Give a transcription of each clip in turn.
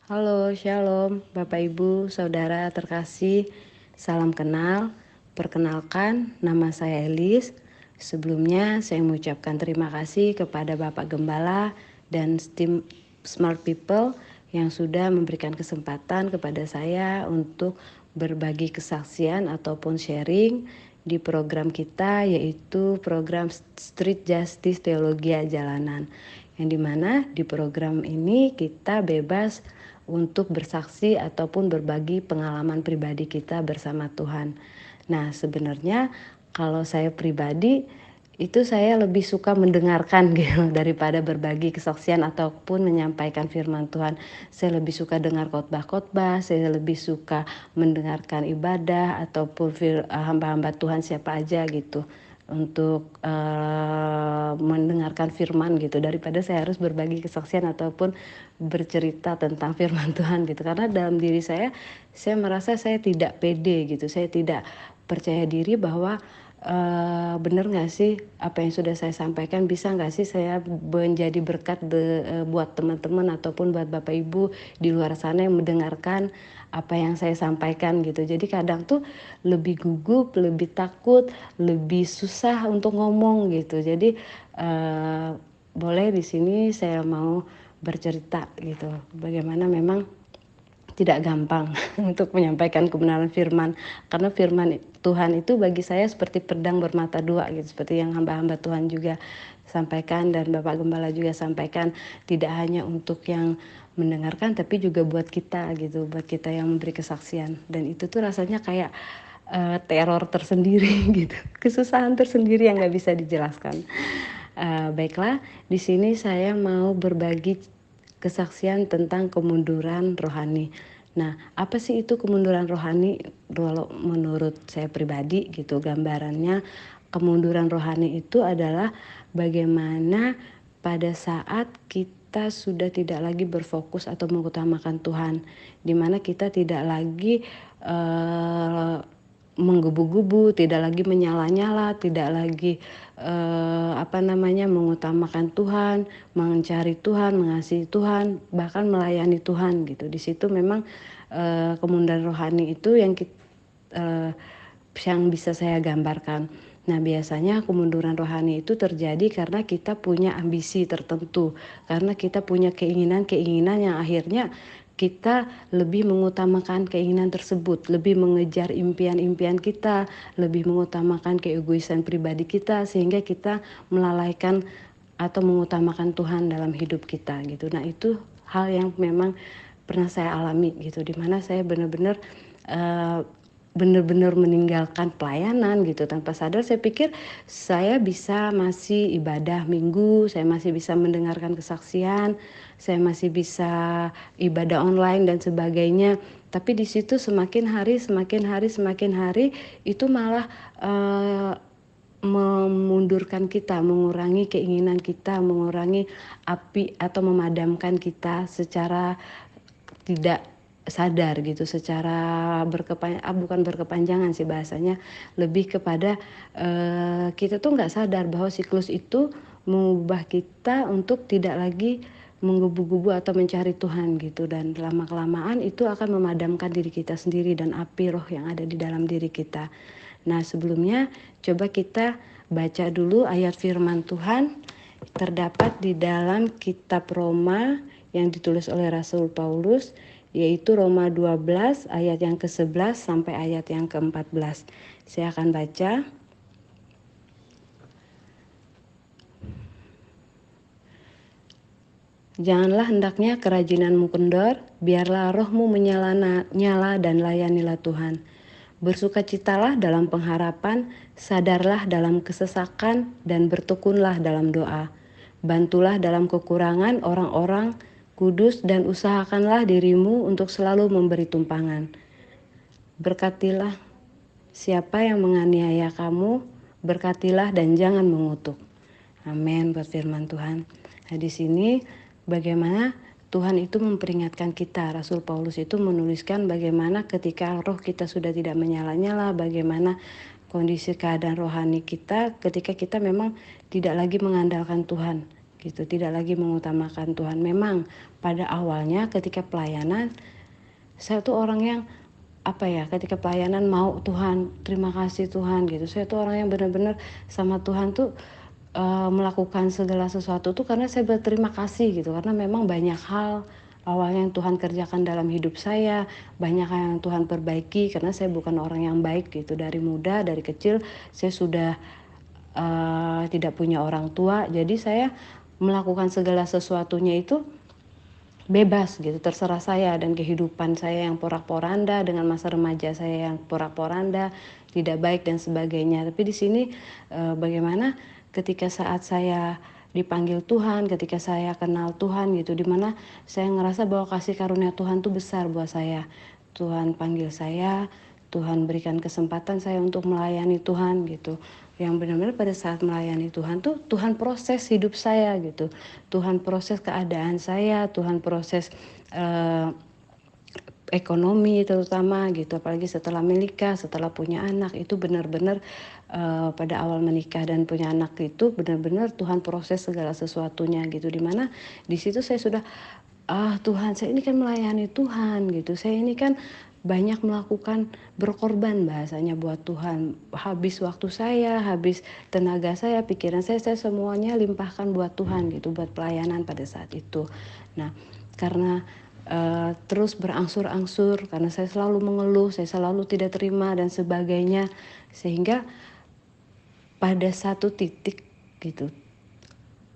Halo, Shalom, Bapak Ibu, Saudara terkasih, salam kenal. Perkenalkan, nama saya Elis. Sebelumnya saya mengucapkan terima kasih kepada Bapak Gembala dan tim Smart People yang sudah memberikan kesempatan kepada saya untuk berbagi kesaksian ataupun sharing di program kita, yaitu program Street Justice Teologi Jalanan, yang dimana di program ini kita bebas untuk bersaksi ataupun berbagi pengalaman pribadi kita bersama Tuhan. Nah, sebenarnya kalau saya pribadi itu saya lebih suka mendengarkan gitu daripada berbagi kesaksian ataupun menyampaikan firman Tuhan. Saya lebih suka dengar khotbah-khotbah, saya lebih suka mendengarkan ibadah ataupun hamba-hamba Tuhan siapa aja gitu untuk mendengarkan firman gitu, daripada saya harus berbagi kesaksian ataupun bercerita tentang firman Tuhan gitu. Karena dalam diri saya merasa saya tidak pede gitu, saya tidak percaya diri bahwa benar nggak sih apa yang sudah saya sampaikan, bisa nggak sih saya menjadi berkat buat teman-teman ataupun buat Bapak Ibu di luar sana yang mendengarkan apa yang saya sampaikan gitu. Jadi kadang tuh lebih gugup, lebih takut, lebih susah untuk ngomong gitu. Jadi boleh di sini saya mau bercerita gitu, bagaimana memang tidak gampang untuk menyampaikan kebenaran firman, karena firman Tuhan itu bagi saya seperti pedang bermata dua gitu, seperti yang hamba-hamba Tuhan juga sampaikan dan Bapak Gembala juga sampaikan, tidak hanya untuk yang mendengarkan tapi juga buat kita gitu, buat kita yang memberi kesaksian. Dan itu tuh rasanya kayak teror tersendiri gitu, kesusahan tersendiri yang nggak bisa dijelaskan. Baiklah, di sini saya mau berbagi kesaksian tentang kemunduran rohani. Nah, apa sih itu kemunduran rohani? Kalau menurut saya pribadi gitu, gambarannya kemunduran rohani itu adalah bagaimana pada saat kita sudah tidak lagi berfokus atau mengutamakan Tuhan, di mana kita tidak lagi menggebu-gebu, tidak lagi menyala-nyala, tidak lagi mengutamakan Tuhan, mencari Tuhan, mengasihi Tuhan, bahkan melayani Tuhan gitu. Di situ memang kemunduran rohani itu yang bisa saya gambarkan. Nah, biasanya kemunduran rohani itu terjadi karena kita punya ambisi tertentu, karena kita punya keinginan-keinginan yang akhirnya kita lebih mengutamakan keinginan tersebut, lebih mengejar impian-impian kita, lebih mengutamakan keegoisan pribadi kita, sehingga kita melalaikan atau mengutamakan Tuhan dalam hidup kita gitu. Nah, itu hal yang memang pernah saya alami gitu, dimana saya benar-benar benar-benar meninggalkan pelayanan gitu tanpa sadar. Saya pikir saya bisa masih ibadah minggu, saya masih bisa mendengarkan kesaksian, saya masih bisa ibadah online dan sebagainya. Tapi di situ semakin hari itu malah memundurkan kita, mengurangi keinginan kita, mengurangi api atau memadamkan kita secara tidak sadar gitu, secara bukan berkepanjangan sih bahasanya, lebih kepada kita tuh nggak sadar bahwa siklus itu mengubah kita untuk tidak lagi menggebu-gebu atau mencari Tuhan gitu, dan lama-kelamaan itu akan memadamkan diri kita sendiri dan api roh yang ada di dalam diri kita. Nah, sebelumnya coba kita baca dulu ayat firman Tuhan terdapat di dalam kitab Roma yang ditulis oleh Rasul Paulus, yaitu Roma 12 ayat yang ke-11 sampai ayat yang ke-14. Saya akan baca. Janganlah hendaknya kerajinanmu kendor, biarlah rohmu nyala dan layanilah Tuhan. Bersukacitalah dalam pengharapan, sadarlah dalam kesesakan, dan bertekunlah dalam doa. Bantulah dalam kekurangan orang-orang kudus dan usahakanlah dirimu untuk selalu memberi tumpangan. Berkatilah siapa yang menganiaya kamu, berkatilah dan jangan mengutuk. Amin buat firman Tuhan. Nah, di sini bagaimana Tuhan itu memperingatkan kita. Rasul Paulus itu menuliskan bagaimana ketika roh kita sudah tidak menyala-nyala, bagaimana kondisi keadaan rohani kita ketika kita memang tidak lagi mengandalkan Tuhan gitu, tidak lagi mengutamakan Tuhan. Memang pada awalnya ketika pelayanan saya tuh orang yang ketika pelayanan mau Tuhan, terima kasih Tuhan gitu. Saya tuh orang yang benar-benar sama Tuhan tuh melakukan segala sesuatu tuh karena saya berterima kasih gitu, karena memang banyak hal awalnya yang Tuhan kerjakan dalam hidup saya, banyak hal yang Tuhan perbaiki karena saya bukan orang yang baik gitu. Dari muda, dari kecil saya sudah tidak punya orang tua, jadi saya melakukan segala sesuatunya itu bebas gitu, terserah saya, dan kehidupan saya yang porak-poranda dengan masa remaja saya yang porak-poranda, tidak baik dan sebagainya. Tapi di sini bagaimana ketika saat saya dipanggil Tuhan, ketika saya kenal Tuhan gitu, dimana saya ngerasa bahwa kasih karunia Tuhan tuh besar buat saya. Tuhan panggil saya, Tuhan berikan kesempatan saya untuk melayani Tuhan gitu. Yang benar-benar pada saat melayani Tuhan tuh Tuhan proses hidup saya gitu. Tuhan proses keadaan saya, Tuhan proses ekonomi terutama gitu, apalagi setelah menikah, setelah punya anak itu benar-benar pada awal menikah dan punya anak itu benar-benar Tuhan proses segala sesuatunya gitu, dimana di situ saya sudah Tuhan, saya ini kan melayani Tuhan gitu, saya ini kan banyak melakukan berkorban bahasanya buat Tuhan, habis waktu saya, habis tenaga saya, pikiran saya semuanya limpahkan buat Tuhan gitu, buat pelayanan pada saat itu. Nah karena terus berangsur-angsur, karena saya selalu mengeluh, saya selalu tidak terima dan sebagainya, sehingga pada satu titik gitu,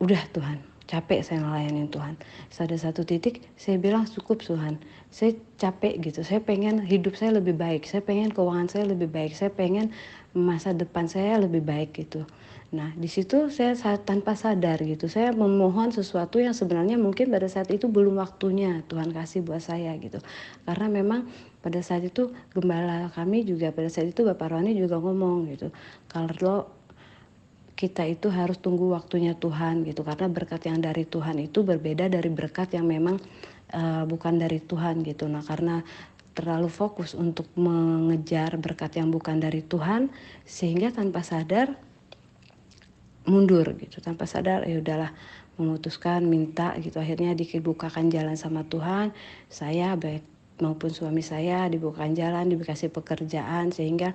udah Tuhan, capek saya ngelayanin Tuhan. Pada satu titik saya bilang cukup Tuhan, saya capek gitu, saya pengen hidup saya lebih baik, saya pengen keuangan saya lebih baik, saya pengen masa depan saya lebih baik gitu. Nah di situ saya tanpa sadar gitu, saya memohon sesuatu yang sebenarnya mungkin pada saat itu belum waktunya Tuhan kasih buat saya gitu. Karena memang pada saat itu gembala kami juga, pada saat itu Bapak Roni juga ngomong gitu, kalau kita itu harus tunggu waktunya Tuhan gitu, karena berkat yang dari Tuhan itu berbeda dari berkat yang memang bukan dari Tuhan gitu. Nah karena terlalu fokus untuk mengejar berkat yang bukan dari Tuhan, sehingga tanpa sadar mundur gitu, tanpa sadar ya udahlah memutuskan minta gitu, akhirnya dibukakan jalan sama Tuhan, saya baik maupun suami saya dibukakan jalan, dikasih pekerjaan, sehingga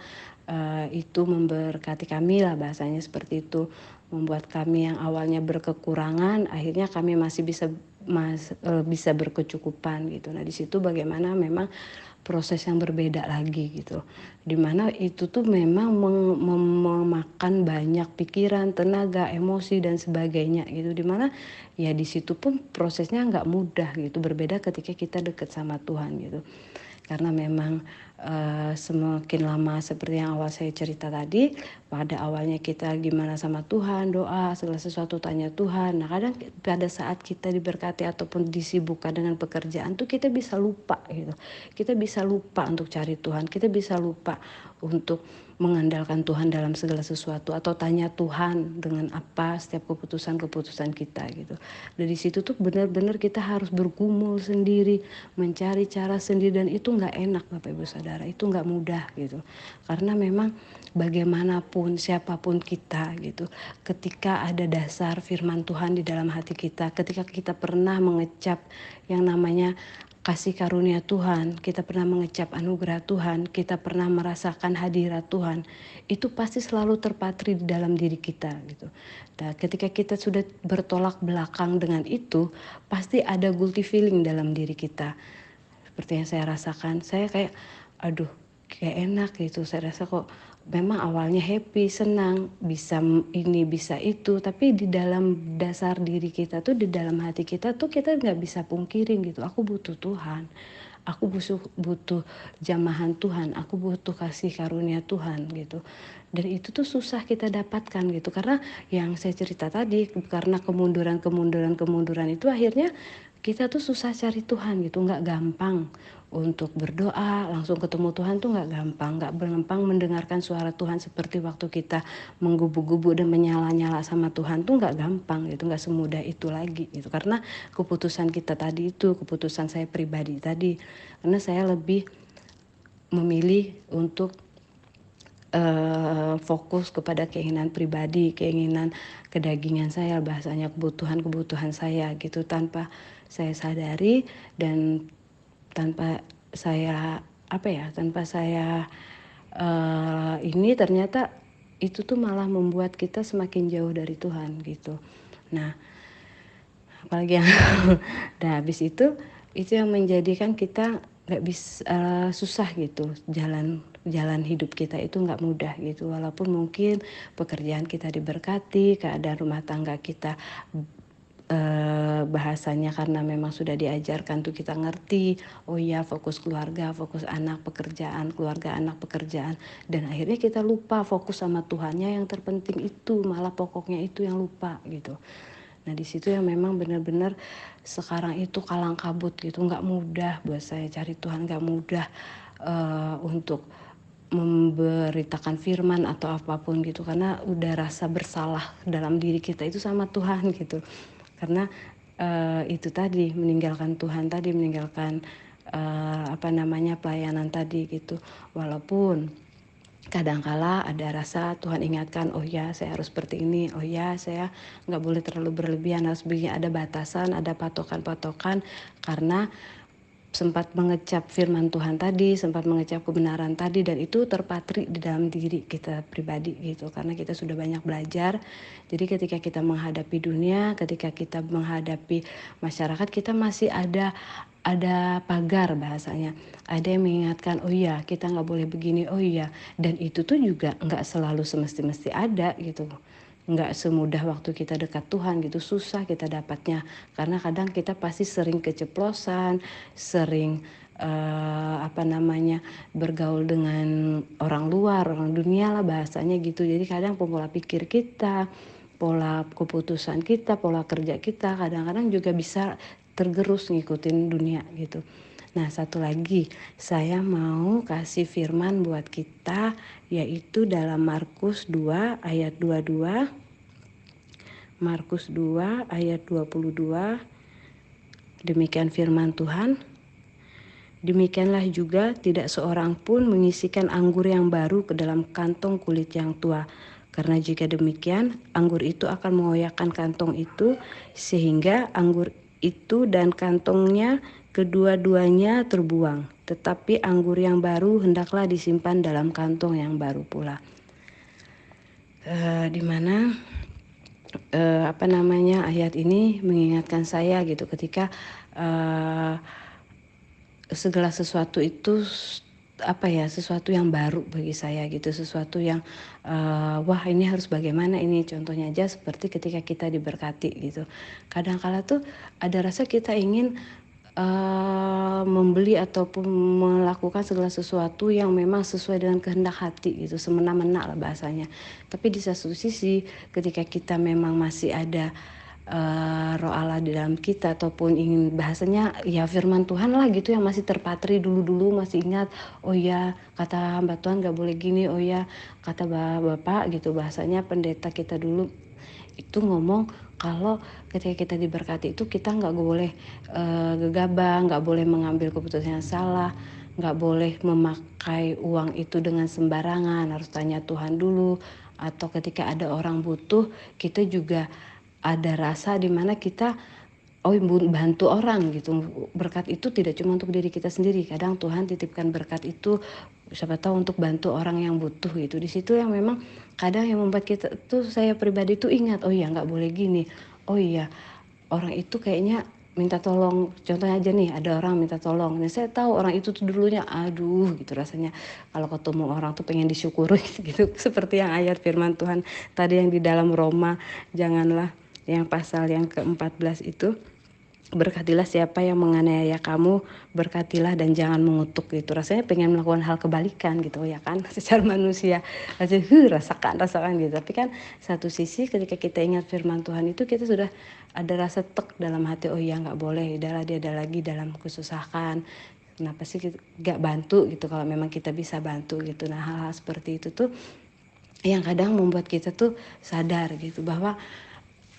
itu memberkati kami lah bahasanya seperti itu, membuat kami yang awalnya berkekurangan akhirnya kami masih bisa berkecukupan gitu. Nah di situ bagaimana memang proses yang berbeda lagi gitu, dimana itu tuh memang memakan banyak pikiran, tenaga, emosi dan sebagainya gitu, dimana ya di situ pun prosesnya nggak mudah gitu, berbeda ketika kita dekat sama Tuhan gitu. Karena memang semakin lama seperti yang awal saya cerita tadi, pada awalnya kita gimana sama Tuhan, doa segala sesuatu tanya Tuhan. Nah kadang pada saat kita diberkati ataupun disibukkan dengan pekerjaan tuh kita bisa lupa gitu, kita bisa lupa untuk cari Tuhan, kita bisa lupa untuk mengandalkan Tuhan dalam segala sesuatu, atau tanya Tuhan dengan apa setiap keputusan-keputusan kita gitu. Dari situ tuh benar-benar kita harus bergumul sendiri, mencari cara sendiri, dan itu nggak enak Bapak Ibu Saudara, itu nggak mudah gitu. Karena memang bagaimanapun siapapun kita gitu, ketika ada dasar firman Tuhan di dalam hati kita, ketika kita pernah mengecap yang namanya kasih karunia Tuhan, kita pernah mengecap anugerah Tuhan, kita pernah merasakan hadirat Tuhan, itu pasti selalu terpatri di dalam diri kita gitu. Nah, ketika kita sudah bertolak belakang dengan itu, pasti ada guilty feeling dalam diri kita. Seperti yang saya rasakan, saya kayak aduh kayak enak gitu, saya rasa kok memang awalnya happy, senang, bisa ini bisa itu, tapi di dalam dasar diri kita tuh, di dalam hati kita tuh kita nggak bisa pungkirin gitu, aku butuh Tuhan, aku butuh jamahan Tuhan, aku butuh kasih karunia Tuhan gitu. Dan itu tuh susah kita dapatkan gitu, karena yang saya cerita tadi, karena kemunduran itu akhirnya kita tuh susah cari Tuhan gitu, nggak gampang untuk berdoa langsung ketemu Tuhan tuh nggak gampang mendengarkan suara Tuhan seperti waktu kita menggubu-gubu dan menyala-nyala sama Tuhan tuh nggak gampang gitu, nggak semudah itu lagi gitu, karena keputusan kita tadi itu, keputusan saya pribadi tadi, karena saya lebih memilih untuk fokus kepada keinginan pribadi, keinginan kedagingan saya, bahasanya kebutuhan-kebutuhan saya gitu, tanpa saya sadari dan tanpa saya tanpa saya ini ternyata itu tuh malah membuat kita semakin jauh dari Tuhan gitu. Nah, apalagi yang dan habis itu yang menjadikan kita nggak bisa susah gitu, jalan hidup kita itu nggak mudah gitu, walaupun mungkin pekerjaan kita diberkati, keadaan rumah tangga kita bahasanya karena memang sudah diajarkan tuh kita ngerti, oh iya fokus keluarga, fokus anak, pekerjaan, keluarga, anak, pekerjaan, dan akhirnya kita lupa fokus sama Tuhannya yang terpenting itu, malah pokoknya itu yang lupa gitu. Nah di situ yang memang benar-benar sekarang itu kalang kabut gitu, nggak mudah buat saya cari Tuhan, nggak mudah untuk memberitakan firman atau apapun gitu, karena udah rasa bersalah dalam diri kita itu sama Tuhan gitu, karena itu tadi meninggalkan Tuhan tadi, meninggalkan pelayanan tadi gitu. Walaupun kadangkala ada rasa Tuhan ingatkan, oh ya saya harus seperti ini, oh ya saya nggak boleh terlalu berlebihan, harus begini, ada batasan, ada patokan-patokan, karena sempat mengecap firman Tuhan tadi, sempat mengecap kebenaran tadi, dan itu terpatri di dalam diri kita pribadi gitu, karena kita sudah banyak belajar. Jadi ketika kita menghadapi dunia, ketika kita menghadapi masyarakat, kita masih ada pagar bahasanya, ada yang mengingatkan, oh iya kita nggak boleh begini, oh iya, dan itu tuh juga nggak selalu semesti ada gitu, nggak semudah waktu kita dekat Tuhan gitu, susah kita dapatnya, karena kadang kita pasti sering keceplosan, sering bergaul dengan orang luar, orang dunia lah bahasanya gitu. Jadi kadang pola pikir kita, pola keputusan kita, pola kerja kita kadang-kadang juga bisa tergerus ngikutin dunia gitu. Nah satu lagi saya mau kasih firman buat kita, yaitu dalam Markus 2 ayat 22. Markus 2 ayat 22. Demikian firman Tuhan. Demikianlah juga tidak seorang pun mengisikan anggur yang baru ke dalam kantong kulit yang tua. Karena jika demikian, anggur itu akan mengoyakkan kantong itu, sehingga anggur itu dan kantongnya kedua-duanya terbuang. Tetapi anggur yang baru hendaklah disimpan dalam kantong yang baru pula. Di mana ayat ini mengingatkan saya gitu, ketika segala sesuatu itu sesuatu yang baru bagi saya gitu, sesuatu yang wah ini harus bagaimana ini, contohnya aja seperti ketika kita diberkati gitu, kadang-kala tuh ada rasa kita ingin membeli ataupun melakukan segala sesuatu yang memang sesuai dengan kehendak hati gitu, semena-mena lah bahasanya. Tapi di satu sisi ketika kita memang masih ada roh Allah di dalam kita, ataupun ingin bahasanya ya firman Tuhan lah gitu yang masih terpatri dulu masih ingat, oh ya kata hamba Tuhan gak boleh gini, oh ya kata bapak gitu, bahasanya pendeta kita dulu itu ngomong kalau ketika kita diberkati itu kita nggak boleh gegabah, nggak boleh mengambil keputusan yang salah, nggak boleh memakai uang itu dengan sembarangan, harus tanya Tuhan dulu. Atau ketika ada orang butuh, kita juga ada rasa di mana kita bantu orang gitu. Berkat itu tidak cuma untuk diri kita sendiri, kadang Tuhan titipkan berkat itu siapa tahu untuk bantu orang yang butuh gitu. Di situ yang memang kadang yang membuat kita tuh, saya pribadi tuh ingat, oh iya nggak boleh gini, oh iya orang itu kayaknya minta tolong, contohnya aja nih ada orang minta tolong, nah saya tahu orang itu tuh dulunya aduh gitu rasanya kalau ketemu orang tuh pengen disyukuri gitu, seperti yang ayat firman Tuhan tadi yang di dalam Roma, janganlah yang pasal yang ke-14 itu, berkatilah siapa yang menganiaya kamu, berkatilah dan jangan mengutuk gitu. Rasanya pengen melakukan hal kebalikan gitu ya kan, secara manusia aja rasakan gitu. Tapi kan satu sisi ketika kita ingat firman Tuhan itu, kita sudah ada rasa tek dalam hati, oh ya nggak boleh, udahlah dia ada lagi dalam kesusahan, kenapa sih nggak bantu gitu kalau memang kita bisa bantu gitu. Nah hal-hal seperti itu tuh yang kadang membuat kita tuh sadar gitu, bahwa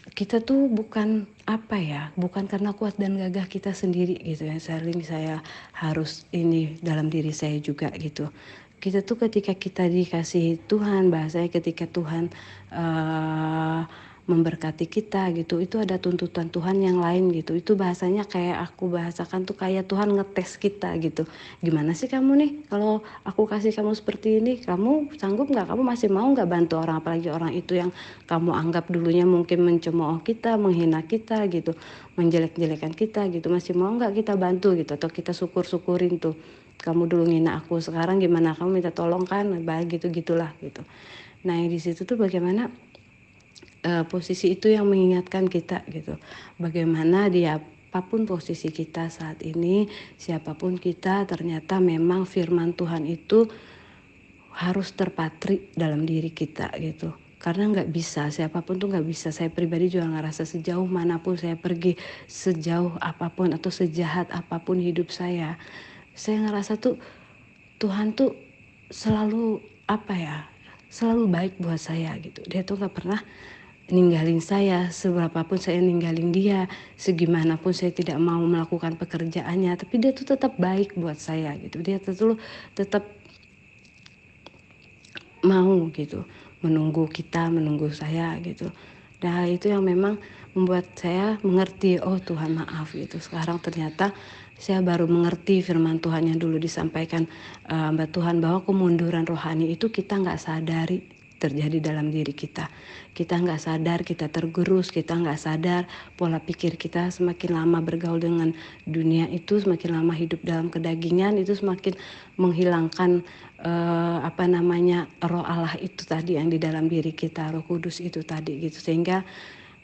kita tuh bukan bukan karena kuat dan gagah kita sendiri gitu ya, sering saya harus ini dalam diri saya juga gitu. kita tuh ketika kita dikasihi Tuhan, bahasanya ketika Tuhan memberkati kita gitu, itu ada tuntutan Tuhan yang lain gitu. Itu bahasanya kayak aku bahasakan tuh kayak Tuhan ngetes kita gitu. Gimana sih kamu nih, kalau aku kasih kamu seperti ini, kamu sanggup nggak? Kamu masih mau nggak bantu orang, apalagi orang itu yang kamu anggap dulunya mungkin mencemooh kita, menghina kita gitu, menjelek-jelekan kita gitu, masih mau nggak kita bantu gitu, atau kita syukur-syukurin tuh, kamu dulu ngina aku, sekarang gimana, kamu minta tolong kan, baik gitu gitulah gitu. Nah di situ tuh bagaimana posisi itu yang mengingatkan kita gitu, bagaimana dia apapun posisi kita saat ini, siapapun kita, ternyata memang firman Tuhan itu harus terpatri dalam diri kita gitu. Karena nggak bisa, siapapun tuh nggak bisa. Saya pribadi juga ngerasa sejauh manapun saya pergi, sejauh apapun atau sejahat apapun hidup saya ngerasa tuh Tuhan tuh selalu selalu baik buat saya gitu. Dia tuh nggak pernah ninggalin saya, seberapapun saya ninggalin dia, segimanapun saya tidak mau melakukan pekerjaannya, tapi dia tuh tetap baik buat saya gitu. Dia tetap mau gitu menunggu saya gitu. Nah itu yang memang membuat saya mengerti, oh Tuhan maaf gitu. Sekarang ternyata saya baru mengerti firman Tuhan yang dulu disampaikan Mbak Tuhan, bahwa kemunduran rohani itu kita nggak sadari terjadi dalam diri kita. Kita nggak sadar, kita tergerus, kita nggak sadar pola pikir kita semakin lama bergaul dengan dunia itu, semakin lama hidup dalam kedagingan itu semakin menghilangkan roh Allah itu tadi yang di dalam diri kita, Roh Kudus itu tadi gitu. Sehingga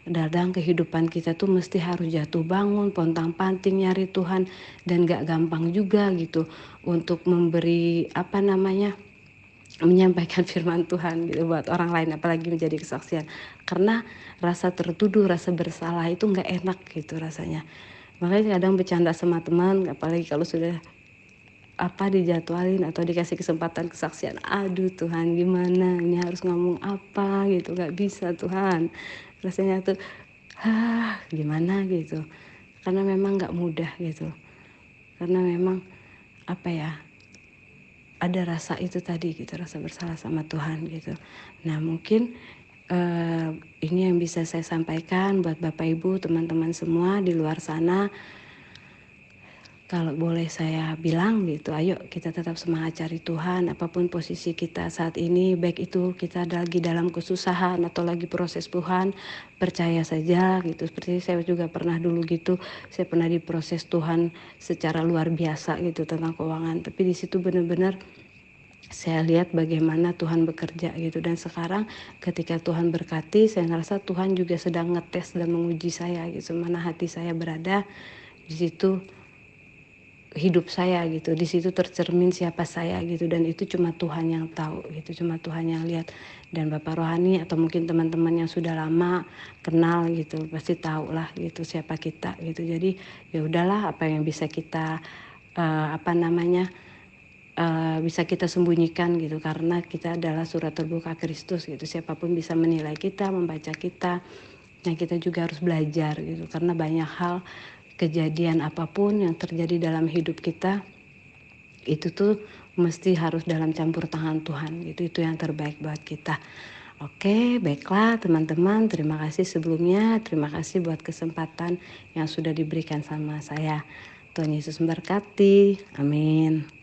dalam kehidupan kita tuh mesti harus jatuh bangun, pontang-panting nyari Tuhan, dan gak gampang juga gitu untuk memberi menyampaikan firman Tuhan gitu buat orang lain, apalagi menjadi kesaksian. Karena rasa tertuduh, rasa bersalah itu gak enak gitu rasanya. Makanya kadang bercanda sama teman, apalagi kalau sudah dijadwalin atau dikasih kesempatan kesaksian, aduh Tuhan gimana ini, harus ngomong apa gitu, gak bisa Tuhan, rasanya tuh gimana gitu, karena memang gak mudah gitu, karena memang ada rasa itu tadi gitu, rasa bersalah sama Tuhan gitu. Nah mungkin ini yang bisa saya sampaikan buat Bapak Ibu, teman-teman semua di luar sana. Kalau boleh saya bilang gitu, ayo kita tetap semangat cari Tuhan, apapun posisi kita saat ini, baik itu kita lagi dalam kesusahan atau lagi proses Tuhan, percaya saja gitu. Seperti saya juga pernah dulu gitu, saya pernah diproses Tuhan secara luar biasa gitu tentang keuangan, tapi di situ benar-benar saya lihat bagaimana Tuhan bekerja gitu. Dan sekarang ketika Tuhan berkati, saya ngerasa Tuhan juga sedang ngetes dan menguji saya gitu, mana hati saya berada. Di situ hidup saya gitu, di situ tercermin siapa saya gitu, dan itu cuma Tuhan yang tahu gitu, cuma Tuhan yang lihat. Dan Bapak Rohani atau mungkin teman-teman yang sudah lama kenal gitu pasti tahu lah gitu siapa kita gitu. Jadi ya udahlah, apa yang bisa kita bisa kita sembunyikan gitu, karena kita adalah surat terbuka Kristus gitu. Siapapun bisa menilai kita, membaca kita. Nah kita juga harus belajar gitu, karena banyak hal, kejadian apapun yang terjadi dalam hidup kita itu tuh mesti harus dalam campur tangan Tuhan gitu. Itu yang terbaik buat kita. Oke, baiklah teman-teman, terima kasih sebelumnya, terima kasih buat kesempatan yang sudah diberikan sama saya. Tuhan Yesus memberkati, amin.